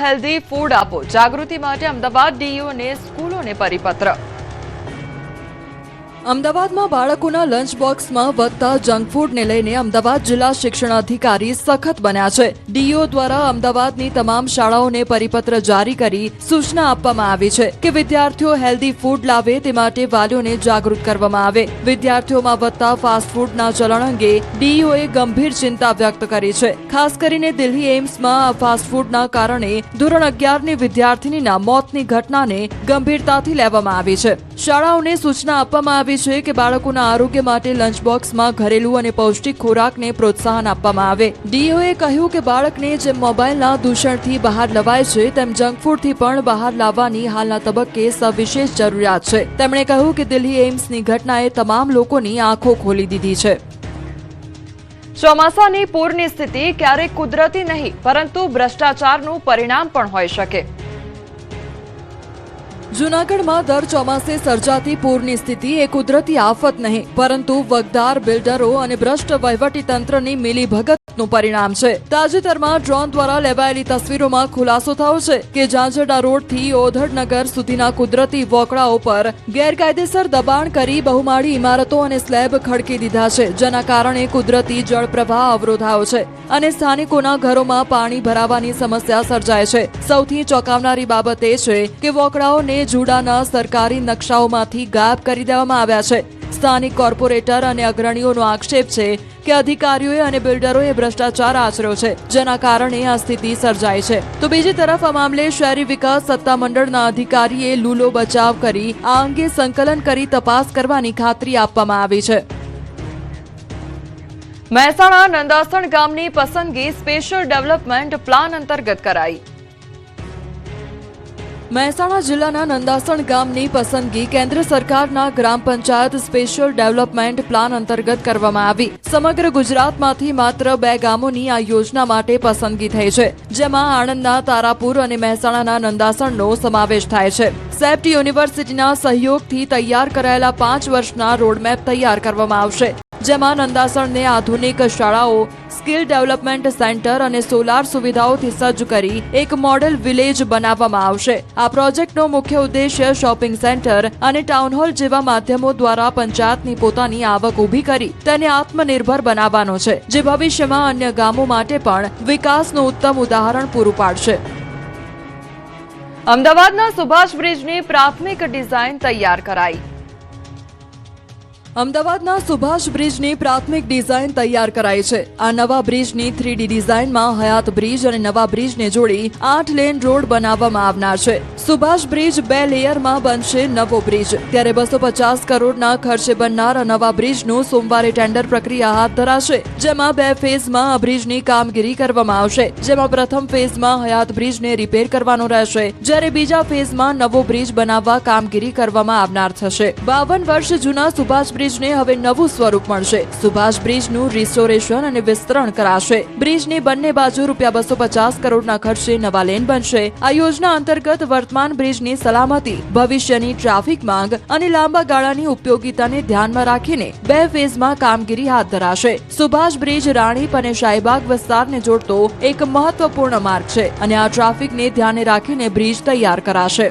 Healthy food આપો, જાગૃતિ માટે અમદાવાદ ડીઈઓને સ્કૂલોને પરિપત્ર। અમદાવાદમાં બાળકોના લંચ બોક્સમાં વધતા જંક ફૂડને લઈને અમદાવાદ જિલ્લા શિક્ષણાધિકારી સખત બન્યા છે। ડીઈઓ દ્વારા અમદાવાદની તમામ શાળાઓને પરિપત્ર જારી કરી સૂચના આપવામાં આવી છે કે વિદ્યાર્થીઓ હેલ્ધી ફૂડ લાવે તે માટે વાલીઓને જાગૃત કરવામાં આવે। વિદ્યાર્થીઓમાં વધતા ફાસ્ટ ફૂડના ચલણ અંગે ડીઈઓએ ગંભીર ચિંતા વ્યક્ત કરી છે। ખાસ કરીને દિલ્હી એમ્સમાં ફાસ્ટ ફૂડના કારણે ધોરણ 11ની વિદ્યાર્થીનીના મોતની ઘટનાને ગંભીરતાથી લેવામાં આવી છે। શાળાઓને સૂચના આપવામાં આવી છે કે બાળકોના આરોગ્ય માટે લંચ બોક્સમાં ઘરેલું અને પૌષ્ટિક ખોરાકને પ્રોત્સાહન આપવામાં આવે। ડીઈઓએ કહ્યું કે બાળકને જેમ મોબાઈલના દૂષણથી બહાર લવાય છે તેમ જંક ફૂડથી પણ બહાર લાવવાની હાલના તબક્કે સવિશેષ જરૂરિયાત છે। તેમણે કહ્યું કે દિલ્હી એમ્સની ઘટનાએ તમામ લોકોની આંખો ખોલી દીધી છે। ચોમાસાની પૂરની સ્થિતિ ક્યારેક કુદરતી નહીં પરંતુ ભ્રષ્ટાચારનું પરિણામ પણ હોઈ શકે। જૂનાગઢમાં દર ચોમાસે સર્જાતી પૂરની સ્થિતિ એ કુદરતી આફત નહીં પરંતુ વગદાર બિલ્ડરો અને ભ્રષ્ટ વહીવટીતંત્રની મિલીભગતનું પરિણામ છે। તાજેતરમાં ડ્રોન દ્વારા લેવાયેલી તસવીરોમાં ખુલાસો થયો છે કે ઝાંઝરડા રોડથી ઓધડનગર સુધીના કુદરતી વોકળાઓ પર ગેરકાયદેસર દબાણ કરી બહુમાળી ઇમારતો અને સ્લેબ ખડકી દીધા છે, જેના કારણે કુદરતી જળપ્રવાહ અવરોધાયો છે અને સ્થાનિકોના ઘરોમાં પાણી ભરાવાની સમસ્યા સર્જાય છે। સૌથી ચોંકાવનારી બાબત એ છે કે વોકળાઓને જુડાના સરકારી નકશાઓમાંથી ગાયબ કરી દેવામાં આવ્યા છે। સ્થાનિક કોર્પોરેટર અને અગ્રણીઓનો આક્ષેપ છે કે અધિકારીઓએ અને બિલ્ડરોએ ભ્રષ્ટાચાર આચર્યો છે, જેના કારણે આ સ્થિતિ સર્જાઈ છે। તો બીજી તરફ આ મામલે શહેરી વિકાસ સત્તામંડળના અધિકારીએ લૂલો બચાવ કરી આ અંગે સંકલન કરી તપાસ કરવાની ખાતરી આપવામાં આવી છે। મહેસાણા નંદાસણ ગામની પસંદગી સ્પેશિયલ ડેવલપમેન્ટ પ્લાન અંતર્ગત કરાઈ। મહેસાણા જિલ્લાના નંદાસણ ગામની પસંદગી કેન્દ્ર સરકારના ગ્રામ પંચાયત સ્પેશિયલ ડેવલપમેન્ટ પ્લાન અંતર્ગત કરવામાં આવી। સમગ્ર ગુજરાતમાંથી માત્ર 2 ગામોની આ યોજના માટે પસંદગી થઈ છે, જેમાં આણંદના તારાપુર અને મહેસાણાના નંદાસણનો સમાવેશ થાય છે। સેપ્ટ યુનિવર્સિટીના સહયોગથી તૈયાર કરાયેલા 5 વર્ષના રોડમેપ તૈયાર કરવામાં આવશે, જેમાં નંદાસણને આધુનિક શાળાઓ, સ્કિલ ડેવલપમેન્ટ સેન્ટર અને સોલાર સુવિધાઓથી સજ્જ કરી એક મોડેલ વિલેજ બનાવવામાં આવશે। આ પ્રોજેક્ટનો મુખ્ય ઉદ્દેશ્ય શોપિંગ સેન્ટર અને ટાઉન હોલ જેવા માધ્યમો દ્વારા પંચાયતની પોતાની આવક ઊભી કરી તેને આત્મનિર્ભર બનાવવાનો છે, જે ભવિષ્યમાં અન્ય ગામો માટે પણ વિકાસનું ઉત્તમ ઉદાહરણ પૂરું પાડશે। અમદાવાદના સુભાષ બ્રિજની પ્રાથમિક ડિઝાઇન તૈયાર કરાઈ। અમદાવાદના સુભાષ બ્રિજની પ્રાથમિક ડિઝાઇન તૈયાર કરાઈ છે। આ નવા બ્રિજની 3D ડિઝાઇનમાં હયાત બ્રિજ અને નવા બ્રિજને જોડી 8 લેન રોડ બનાવવામાં આવનાર છે। સુભાષ બ્રિજ 2 લેયરમાં બનશે નવો બ્રિજ, ત્યારે 250 કરોડના ખર્ચે બનનાર નવા બ્રિજનું સોમવારે ટેન્ડર પ્રક્રિયા હાથ ધરાશે, જેમાં 2 ફેઝમાં આ બ્રિજની કામગીરી કરવામાં આવશે, જેમાં પ્રથમ ફેઝમાં હયાત બ્રિજને રિપેર કરવાનો રહેશે, જ્યારે બીજા ફેઝમાં નવો બ્રિજ બનાવવા કામગીરી કરવામાં આવનાર થશે। 52 વર્ષ જૂના સુભાષ બ્રિજને હવે નવું સ્વરૂપ મળશે। સુભાષ બ્રિજનું રિસ્ટોરેશન અને વિસ્તરણ કરાશે। બ્રિજની બંને બાજુ ₹250 કરોડના ખર્ચે નવા લેન બનશે। આ યોજના અંતર્ગત વર્તમાન બ્રિજની સલામતી, ભવિષ્યની ટ્રાફિક માંગ અને લાંબા ગાળાની ઉપયોગિતાને ધ્યાનમાં રાખીને 2 ફેઝમાં કામગીરી હાથ ધરાશે। સુભાષ બ્રિજ રાણીપ અને શાહીબાગ વિસ્તારને જોડતો એક મહત્વપૂર્ણ માર્ગ છે અને આ ટ્રાફિકને ધ્યાને રાખીને બ્રિજ તૈયાર કરાશે।